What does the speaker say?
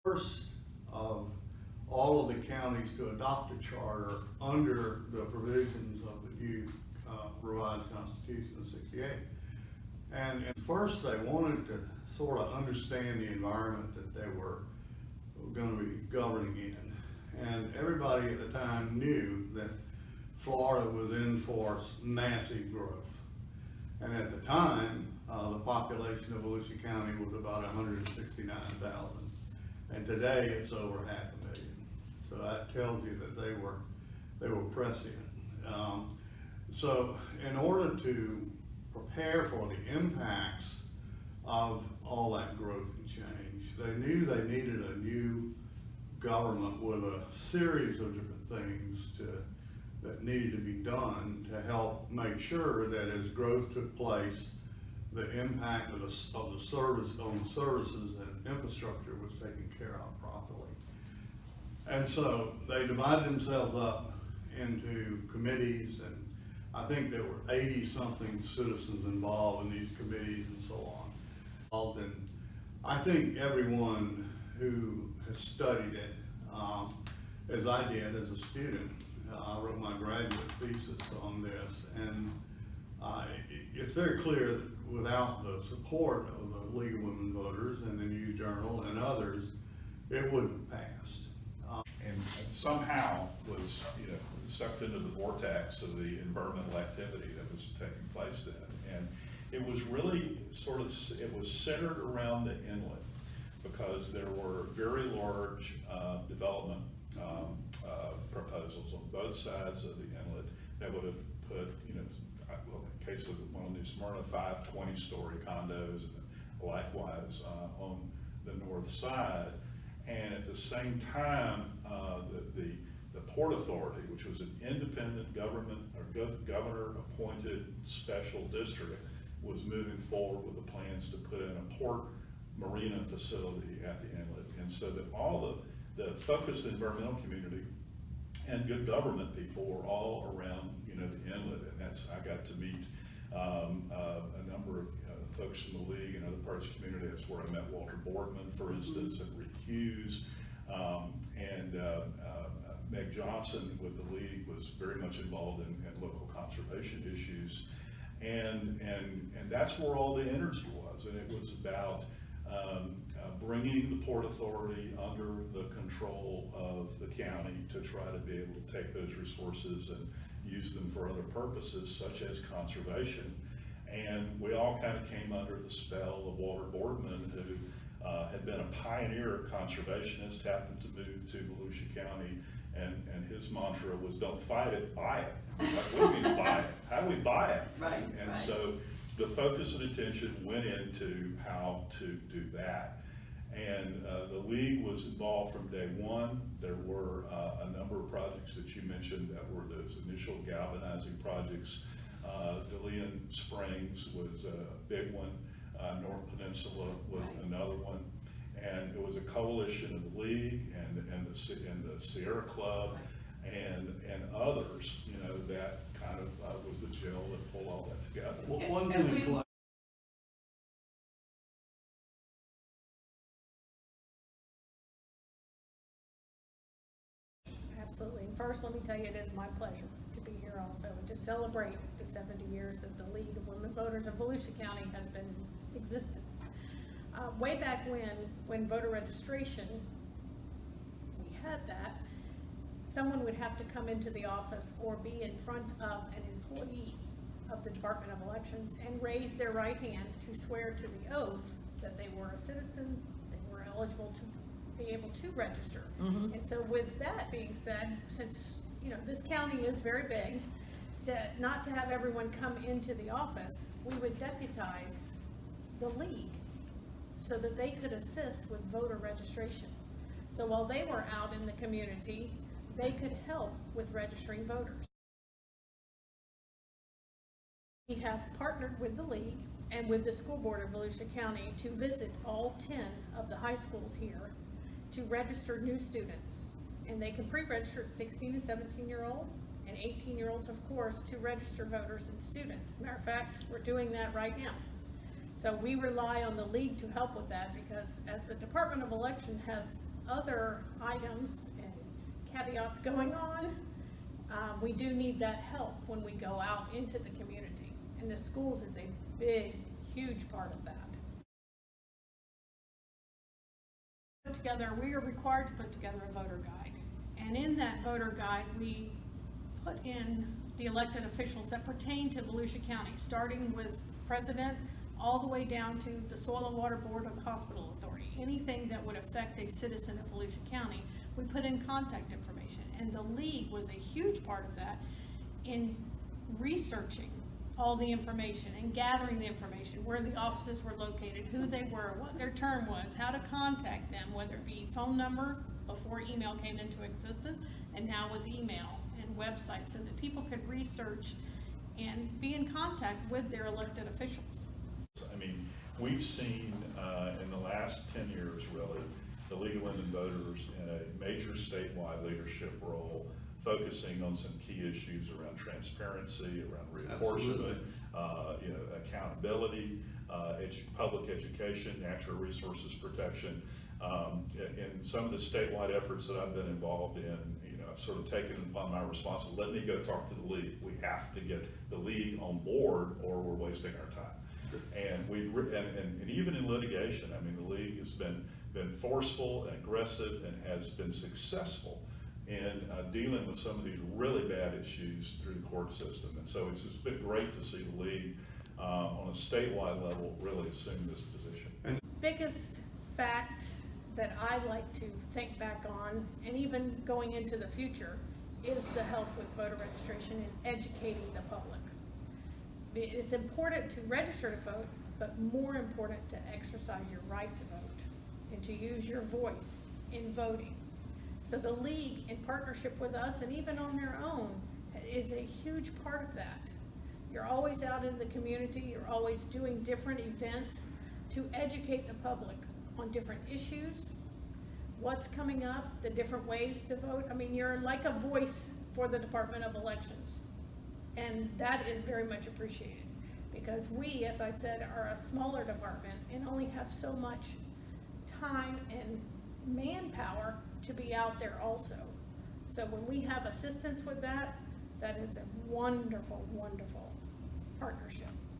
First of all of the counties to adopt a charter under the provisions of the new revised Constitution of '68. And first they wanted to sort of understand the environment that they were going to be governing in. And everybody at the time knew that Florida was in for massive growth. And at the time, the population of Volusia County was about 169,000. And today it's over 500,000. So that tells you that they were prescient. So in order to prepare for the impacts of all that growth and change, they knew they needed a new government with a series of different things that needed to be done to help make sure that as growth took place, the impact of the service on the services and infrastructure was taken care of properly. And so they divided themselves up into committees, and I think there were 80-something citizens involved in these committees and so on. And I think everyone who has studied it, as I did as a student, I wrote my graduate thesis on this, and it's very clear that without the support of the League of Women Voters and the News Journal and others, it wouldn't have passed. And somehow was, sucked into the vortex of the environmental activity that was taking place then. And it was really it was centered around the inlet, because there were very large development proposals on both sides of the inlet that would have put, well, in the case of one of New Smyrna, 5 20-story condos, and likewise on the north side. And at the same time, the Port Authority, which was an independent government or governor-appointed special district, was moving forward with the plans to put in a port marina facility at the inlet. And so that all the focused environmental community and good government people were all around, the inlet. And I got to meet a number of folks in the league and other parts of the community. That's where I met Walter Boardman, for instance, and Rick Hughes, and Meg Johnson with the league was very much involved in local conservation issues. And that's where all the energy was. And it was about bringing the Port Authority under the control of the county to try to be able to take those resources and use them for other purposes, such as conservation. And we all kind of came under the spell of Walter Boardman, who had been a pioneer conservationist, happened to move to Volusia County, and his mantra was, don't fight it, buy it. Like, what do you mean buy it? How do we buy it? Right. And so the focus and attention went into how to do that. And the league was involved from day one. There were a number of projects that you mentioned that were those initial galvanizing projects. DeLeon Springs was a big one. North Peninsula was another one. And it was a coalition of the league and the Sierra Club and others, that kind of was the gel that pulled all that together. Well, one thing Absolutely. And first, let me tell you, it is my pleasure to be here also and to celebrate the 70 years that the League of Women Voters of Volusia County has been in existence. Way back when voter registration, we had that, someone would have to come into the office or be in front of an employee of the Department of Elections and raise their right hand to swear to the oath that they were a citizen, they were eligible to be able to register. And so with that being said, since this county is very big, not to have everyone come into the office, we would deputize the league so that they could assist with voter registration. So while they were out in the community, they could help with registering voters. We have partnered with the league and with the school board of Volusia County to visit all 10 of the high schools here to register new students. And they can pre-register at 16 to 17-year-old and 18-year-olds, of course, to register voters and students. Matter of fact, we're doing that right now. So we rely on the league to help with that, because as the Department of Election has other items and caveats going on, we do need that help when we go out into the community. And the schools is a big, huge part of that. We are required to put together a voter guide. And in that voter guide, we put in the elected officials that pertain to Volusia County, starting with president all the way down to the Soil and Water Board of the Hospital Authority. Anything that would affect a citizen of Volusia County, we put in contact information. And the league was a huge part of that in researching all the information and gathering the information, where the offices were located, who they were, what their term was, how to contact them, whether it be phone number before email came into existence, and now with email and websites, so that people could research and be in contact with their elected officials. I mean, we've seen in the last 10 years, really, the League of Women Voters in a major statewide leadership role, focusing on some key issues around transparency, around reapportionment, accountability, public education, natural resources protection. In some of the statewide efforts that I've been involved in, I've sort of taken upon my responsibility. Let me go talk to the league. We have to get the league on board, or we're wasting our time. And and even in litigation, I mean, the league has been forceful and aggressive and has been successful in dealing with some of these really bad issues through the court system. And so it's been great to see the league on a statewide level really assume this position. And biggest fact that I like to think back on, and even going into the future, is the help with voter registration and educating the public. It's important to register to vote, but more important to exercise your right to vote and to use your voice in voting. So the league, in partnership with us and even on their own, is a huge part of that. You're always out in the community, you're always doing different events to educate the public on different issues, what's coming up, the different ways to vote. I mean, you're like a voice for the Department of Elections. And that is very much appreciated, because we, as I said, are a smaller department and only have so much time and manpower to be out there also. So when we have assistance with that, that is a wonderful, wonderful partnership.